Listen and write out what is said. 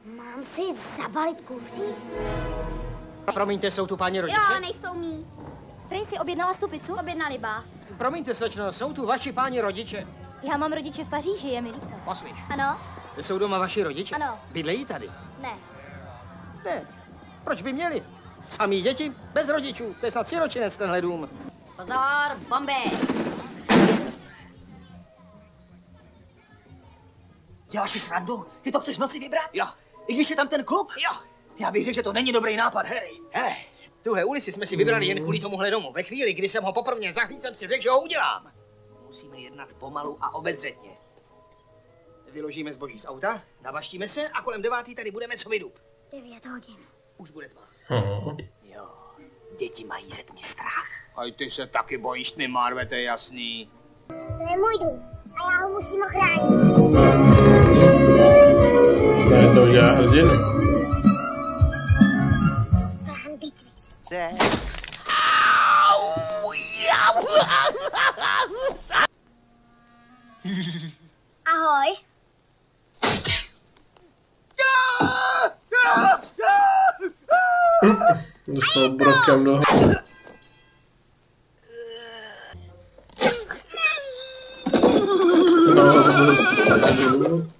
Mám si zabalit kufřík? Promiňte, jsou tu páni rodiče? Jo, ale nejsou mý. Tracy, objednala jsi tu pizzu? Objednali vás. Promiňte, slečno, jsou tu vaši páni rodiče? Já mám rodiče v Paříži, je mi líto. Poslyš, Ano? jsou doma vaši rodiče? Ano. Bydlejí tady? Ne. Ne. Proč by měli? Samý děti, bez rodičů. To je snad siročinec tenhle dům. Pozor, bomby! Děláš si srandu? Ty to chceš v noci vybrat? Jo. I když je tam ten kluk? Jo. Já bych řekl, že to není dobrý nápad, Harry. Tuhle ulici jsme si vybrali jen kvůli tomuhle domu. Ve chvíli, kdy jsem ho poprvé zahlídl, jsem si řekl, že ho udělám. Musíme jednat pomalu a obezřetně. Vyložíme zboží z auta, navaštíme se a kolem 9 tady budeme co vydup. 9 hodin. Už bude tma. Jo. Děti mají ze tmy strach. A ty se taky bojíš tmy, Marve, to je jasný. To je můj dům a já ho musím ochránit. Ne, to udělá hrdinu. Plán bitvy. Ahoj. Dostal brokem do... No, zase